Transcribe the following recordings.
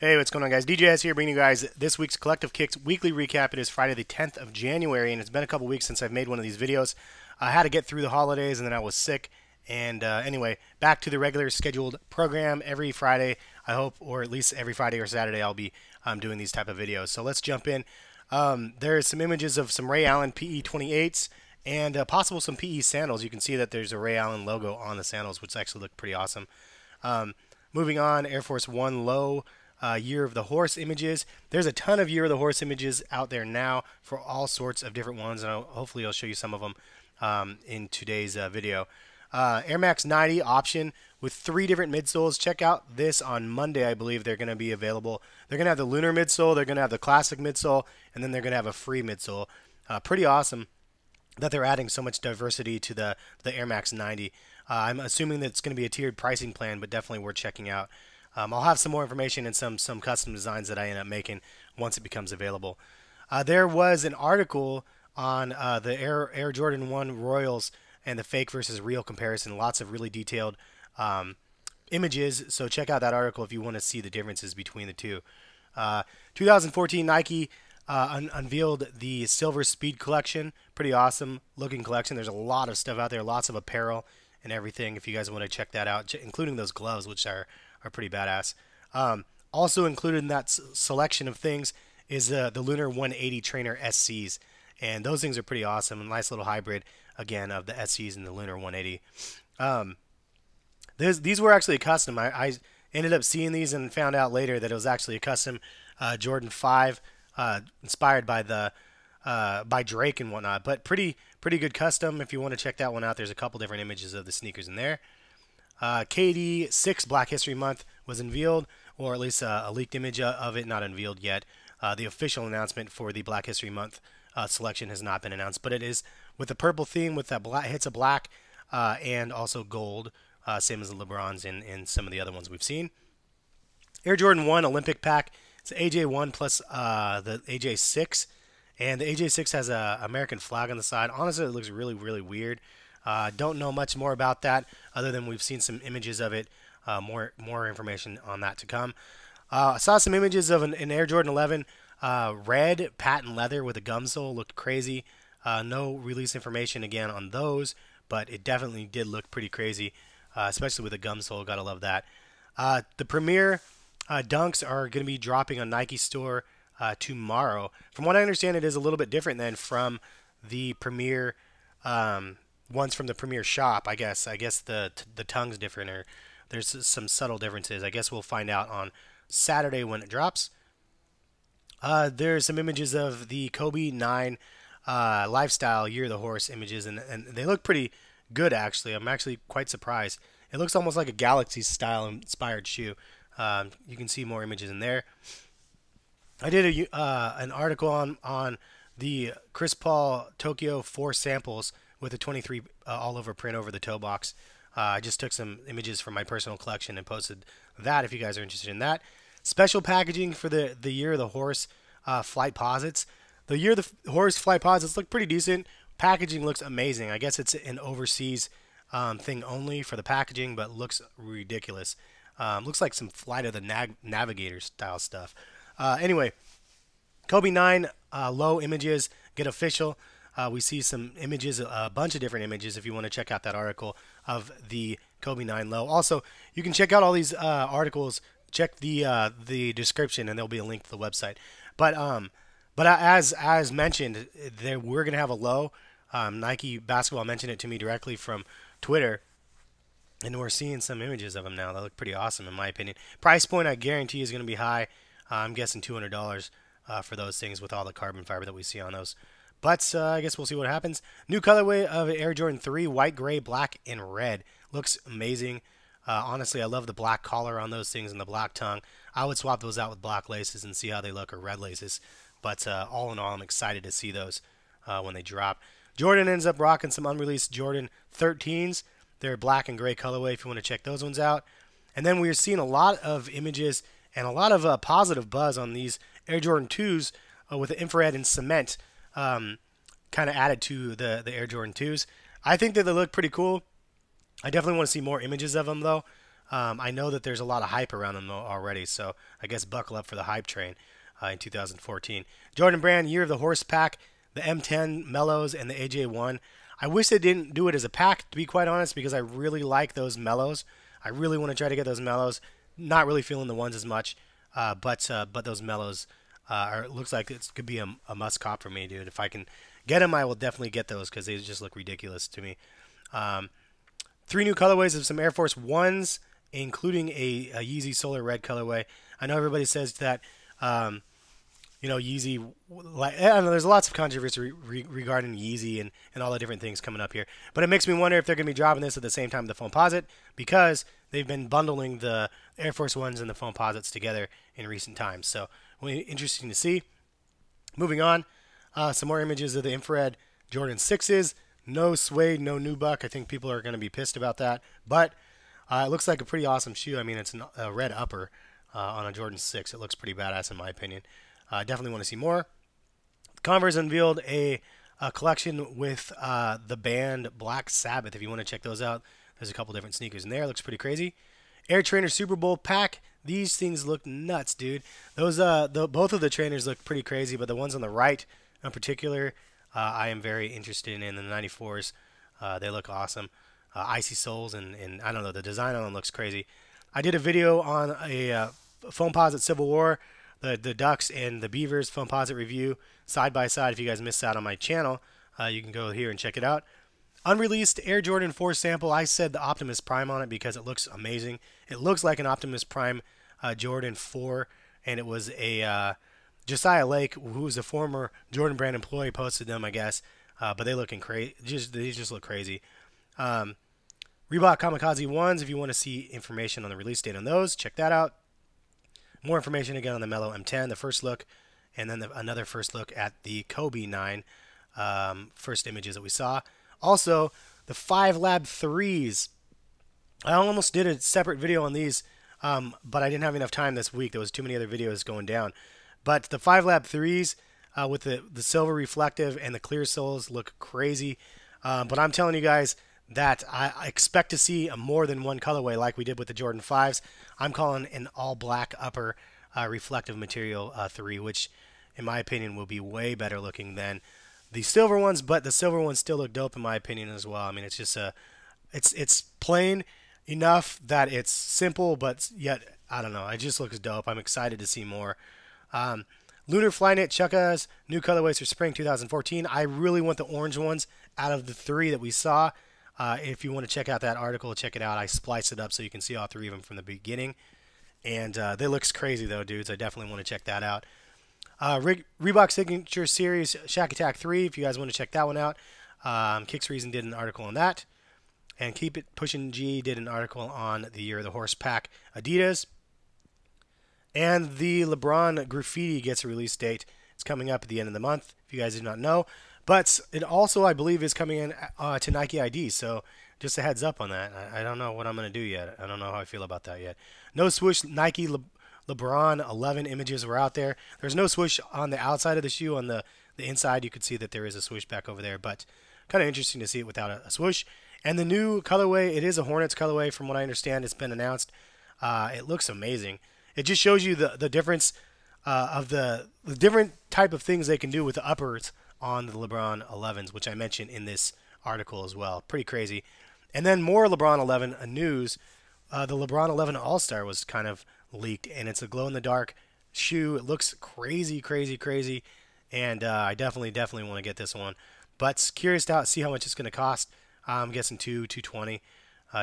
Hey, what's going on, guys? DJS here, bringing you guys this week's Collective Kicks weekly recap. It is Friday the 10th of January, and it's been a couple weeks since I've made one of these videos. I had to get through the holidays, and then I was sick. And anyway, back to the regular scheduled program every Friday, I hope, or at least every Friday or Saturday, I'll be doing these type of videos. So let's jump in. There's some images of some Ray Allen PE 28s and possible some PE sandals. You can see that there's a Ray Allen logo on the sandals, which actually look pretty awesome. Moving on, Air Force One low. Year of the Horse images. There's a ton of Year of the Horse images out there now for all sorts of different ones, and hopefully I'll show you some of them in today's video. Air Max 90 option with 3 different midsoles. Check out this on Monday, I believe they're going to be available. They're going to have the Lunar midsole, they're going to have the Classic midsole, and then they're going to have a free midsole. Pretty awesome that they're adding so much diversity to the Air Max 90. I'm assuming that it's going to be a tiered pricing plan, but definitely worth checking out. I'll have some more information and some custom designs that I end up making once it becomes available. There was an article on the Air Jordan 1 Royals and the fake versus real comparison. Lots of really detailed images, so check out that article if you want to see the differences between the two. 2014 Nike unveiled the Silver Speed collection. Pretty awesome looking collection. There's a lot of stuff out there, lots of apparel and everything if you guys want to check that out, including those gloves, which are pretty badass. Also included in that selection of things is the Lunar 180 Trainer SCs, and those things are pretty awesome. A nice little hybrid, again, of the SCs and the Lunar 180. These were actually custom. I ended up seeing these and found out later that it was actually a custom Jordan 5, inspired by by Drake and whatnot. But pretty good custom. If you want to check that one out, there's a couple different images of the sneakers in there. KD 6 Black History Month was unveiled, or at least a leaked image of it, not unveiled yet. The official announcement for the Black History Month selection has not been announced, but it is with the purple theme with that hits of black and also gold, same as the LeBrons and some of the other ones we've seen. Air Jordan 1 Olympic Pack. It's AJ1 plus the AJ6, and the AJ6 has a American flag on the side. Honestly, it looks really, really weird. Don't know much more about that other than we've seen some images of it. More information on that to come. I saw some images of an Air Jordan 11 red patent leather with a gum sole. Looked crazy. No release information again on those, but it definitely did look pretty crazy, especially with a gum sole. Gotta love that. The Premier Dunks are going to be dropping on NIKESTORE tomorrow. From what I understand, it is a little bit different than from the Premier ones from the Premier shop. I guess the tongue's different, or there's some subtle differences. I guess we'll find out on Saturday when it drops. There's some images of the Kobe 9 lifestyle Year of the Horse images, and they look pretty good actually. I'm actually quite surprised. It looks almost like a Galaxy style inspired shoe. You can see more images in there. I did an article on the Chris Paul Tokyo 4 samples with a 23 all-over print over the toe box. I just took some images from my personal collection and posted that if you guys are interested in that. Special packaging for the Year of the Horse Flightposites. The Year of the Horse Flightposites look pretty decent. Packaging looks amazing. I guess it's an overseas thing only for the packaging, but looks ridiculous. Looks like some Flight of the Navigator style stuff. Anyway, Kobe 9 low images get official. We see some images, a bunch of different images if you want to check out that article of the Kobe 9 low. Also, you can check out all these articles. Check the description, and there'll be a link to the website. But as mentioned, we're gonna have a low. Nike Basketball mentioned it to me directly from Twitter, and we're seeing some images of them now. They look pretty awesome in my opinion. Price point, I guarantee, is gonna be high. I'm guessing $200 for those things with all the carbon fiber that we see on those. But I guess we'll see what happens. New colorway of Air Jordan 3, white, gray, black, and red. Looks amazing. Honestly, I love the black collar on those things and the black tongue. I would swap those out with black laces and see how they look, or red laces. But all in all, I'm excited to see those when they drop. Jordan ends up rocking some unreleased Jordan 13s. They're black and gray colorway if you want to check those ones out. And then we're seeing a lot of images and a lot of positive buzz on these Air Jordan 2s with the infrared and cement kind of added to the Air Jordan 2s. I think that they look pretty cool. I definitely want to see more images of them, though. I know that there's a lot of hype around them already, so I guess buckle up for the hype train in 2014. Jordan Brand, Year of the Horse pack, the M10 Mellows, and the AJ1. I wish they didn't do it as a pack, to be quite honest, because I really like those Mellows. I really want to try to get those Mellows. Not really feeling the ones as much, but those Mellows looks like it could be a must cop for me, dude. If I can get them, I will definitely get those because they just look ridiculous to me. 3 new colorways of some Air Force Ones, including a Yeezy Solar Red colorway. I know everybody says that, Yeezy, like, I don't know, there's lots of controversy regarding Yeezy and all the different things coming up here. But it makes me wonder if they're going to be dropping this at the same time the Foamposite, because they've been bundling the Air Force Ones and the Foamposites together in recent times. So, interesting to see. Moving on, some more images of the infrared Jordan 6s. No suede, no nubuck. I think people are going to be pissed about that. But it looks like a pretty awesome shoe. I mean, it's a red upper on a Jordan 6. It looks pretty badass in my opinion. Definitely want to see more. Converse unveiled a collection with the band Black Sabbath. If you want to check those out, there's a couple different sneakers in there. It looks pretty crazy. Air Trainer Super Bowl pack. These things look nuts, dude. Those both of the trainers look pretty crazy, but the ones on the right in particular, I am very interested in the 94s. They look awesome. Icy soles and I don't know, the design on them looks crazy. I did a video on a Foamposite Civil War, the Ducks and the Beavers Foamposite review side by side. If you guys missed out on my channel, you can go here and check it out. Unreleased Air Jordan 4 sample. I said the Optimus Prime on it because it looks amazing. It looks like an Optimus Prime Jordan 4, and it was a Josiah Lake, who was a former Jordan Brand employee, posted them, I guess. But they looking crazy. They just look crazy. Reebok Kamikaze 1s. If you want to see information on the release date on those, check that out. More information again on the Mellow M10, the first look, and then another first look at the Kobe 9 first images that we saw. Also, the 5 Lab 3s. I almost did a separate video on these, but I didn't have enough time this week. There was too many other videos going down. But the 5 Lab 3s with the silver reflective and the clear soles look crazy. But I'm telling you guys that I expect to see a more than one colorway like we did with the Jordan 5s. I'm calling an all-black upper reflective material 3, which in my opinion will be way better looking than the silver ones, but the silver ones still look dope in my opinion as well. I mean, it's just it's plain enough that it's simple, but yet, I don't know, it just looks dope. I'm excited to see more. Lunar Flyknit Chukkas, new colorways for spring 2014. I really want the orange ones out of the 3 that we saw. If you want to check out that article, check it out. I spliced it up so you can see all 3 of them from the beginning. And they looks crazy though, dudes. I definitely want to check that out. Reebok Signature Series Shack Attack 3, if you guys want to check that one out. Kicks Reason did an article on that. And Keep It Pushing G did an article on the Year of the Horse pack Adidas. And the LeBron Graffiti gets a release date. It's coming up at the end of the month, if you guys did not know. But it also, I believe, is coming in to NikeID. So just a heads up on that. I don't know what I'm going to do yet. I don't know how I feel about that yet. No swoosh Nike LeBron 11 images were out there. There's no swoosh on the outside of the shoe. On the inside, you could see that there is a swoosh back over there. But kind of interesting to see it without a swoosh. And the new colorway, it is a Hornets colorway from what I understand. It's been announced. It looks amazing. It just shows you the difference of the different type of things they can do with the uppers on the LeBron 11s, which I mentioned in this article as well. Pretty crazy. And then more LeBron 11 news. The LeBron 11 All-Star was kind of leaked, and it's a glow-in-the-dark shoe. It looks crazy, crazy, crazy, and I definitely want to get this one. But curious to see how much it's going to cost. I'm guessing $220.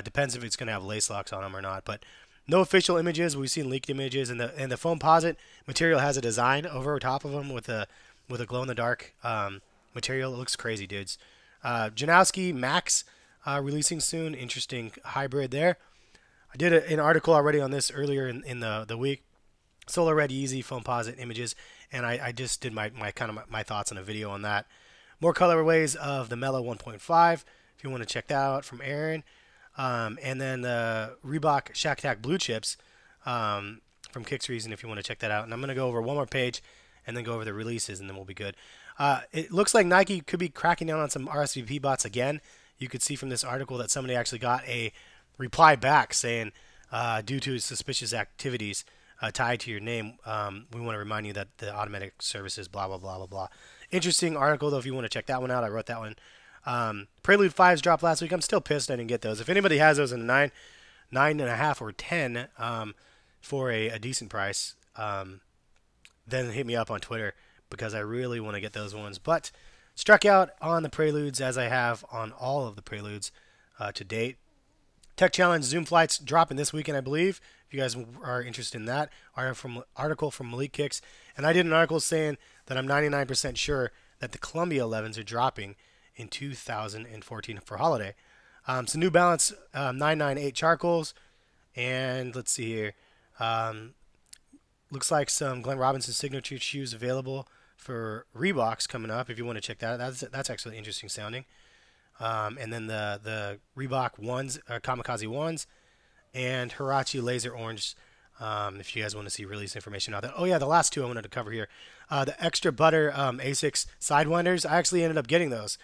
Depends if it's going to have lace locks on them or not. But no official images. We've seen leaked images, and the Foamposite material has a design over top of them with a glow-in-the-dark material. It looks crazy, dudes. Janowski Max releasing soon. Interesting hybrid there. I did an article already on this earlier in the week. Solar Red Yeezy Foamposite images, and I just did my thoughts on a video on that. More colorways of the Mellow 1.5 if you want to check that out from Aaron. And then the Reebok Shack Attack Blue Chips from Kicks Reason if you want to check that out. And I'm going to go over one more page and then go over the releases, and then we'll be good. It looks like Nike could be cracking down on some RSVP bots again. You could see from this article that somebody actually got a reply back saying due to suspicious activities tied to your name. We want to remind you that the automatic services, blah, blah, blah, blah, blah. Interesting article, though, if you want to check that one out. I wrote that one. Prelude 5s dropped last week. I'm still pissed I didn't get those. If anybody has those in 9.5 or 10 for a decent price, then hit me up on Twitter because I really want to get those ones. But struck out on the Preludes as I have on all of the Preludes to date. Tech Challenge Zoom flights dropping this weekend, I believe. If you guys are interested in that, article from NikeID. And I did an article saying that I'm 99% sure that the Columbia 11s are dropping in 2014 for holiday. Some New Balance 998 charcoals. And let's see here. Looks like some Glenn Robinson signature shoes available for Reeboks coming up. If you want to check that out, that's actually interesting sounding. And then the Reebok ones, Kamikaze ones, and Hirachi Laser Orange. If you guys want to see release information out there. Oh yeah, the last two I wanted to cover here. The Extra Butter Asics Sidewinders. I actually ended up getting those.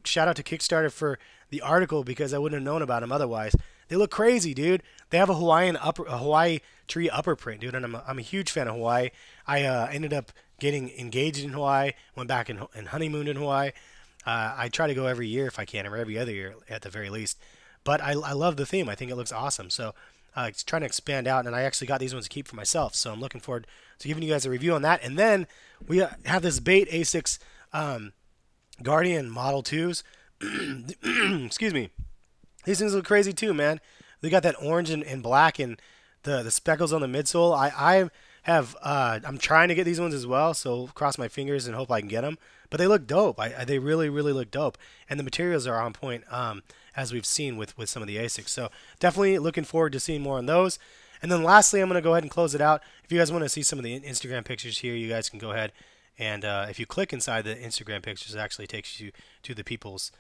Shout out to Kickstarter for the article because I wouldn't have known about them otherwise. They look crazy, dude. They have a Hawaii tree upper print, dude, and I'm a huge fan of Hawaii. I ended up getting engaged in Hawaii, went back and honeymooned in Hawaii. I try to go every year if I can, or every other year at the very least. But I love the theme. I think it looks awesome. So trying to expand out, and I actually got these ones to keep for myself. So I'm looking forward to giving you guys a review on that. And then we have this Bait Asics Guardian Model 2s. Excuse me. These things look crazy too, man. They got that orange and black and the speckles on the midsole. I'm trying to get these ones as well, so cross my fingers and hope I can get them. But they look dope. They really, really look dope. And the materials are on point, as we've seen with some of the Asics. So definitely looking forward to seeing more on those. And then lastly, I'm going to go ahead and close it out. If you guys want to see some of the Instagram pictures here, you guys can go ahead. And if you click inside the Instagram pictures, it actually takes you to the people's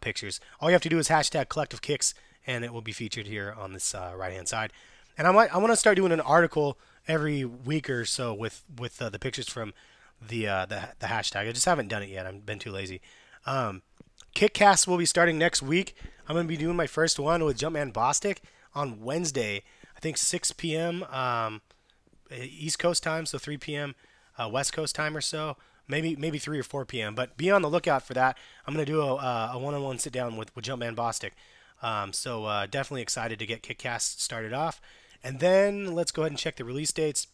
pictures. All you have to do is hashtag Collectivekicks, and it will be featured here on this right-hand side. And I want to start doing an article every week or so with the pictures from the hashtag. I just haven't done it yet. I've been too lazy. Kickcast will be starting next week. I'm going to be doing my first one with Jumpman Bostic on Wednesday. I think 6 p.m. East Coast time, so 3 p.m. West Coast time or so. Maybe 3 or 4 p.m. But be on the lookout for that. I'm going to do a one-on-one sit-down with Jumpman Bostic. So definitely excited to get Kickcast started off. And then let's go ahead and check the release dates.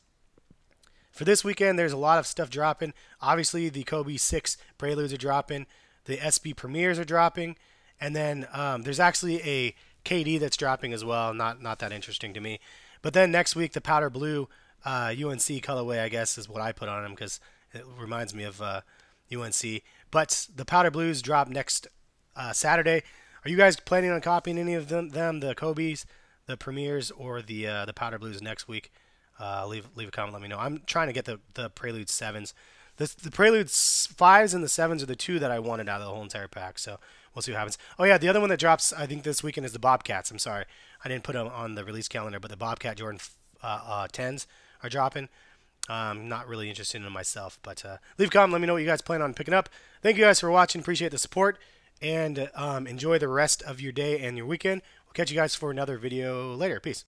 For this weekend, there's a lot of stuff dropping. Obviously, the Kobe 6 Preludes are dropping. The SB Premieres are dropping. And then there's actually a KD that's dropping as well. Not that interesting to me. But then next week, the Powder Blue UNC colorway, I guess, is what I put on them because it reminds me of UNC. But the Powder Blues drop next Saturday. Are you guys planning on copying any of them, the Kobe's, the Premieres, or the Powder Blues next week? Leave a comment, let me know. I'm trying to get the Prelude 7s. The Prelude 5s and the 7s are the two that I wanted out of the whole entire pack, so we'll see what happens. Oh yeah, the other one that drops, I think, this weekend is the Bobcats. I'm sorry, I didn't put them on the release calendar, but the Bobcat Jordan 10s are dropping. I'm not really interested in them myself, but leave a comment, let me know what you guys plan on picking up. Thank you guys for watching, appreciate the support, and enjoy the rest of your day and your weekend. We'll catch you guys for another video later. Peace.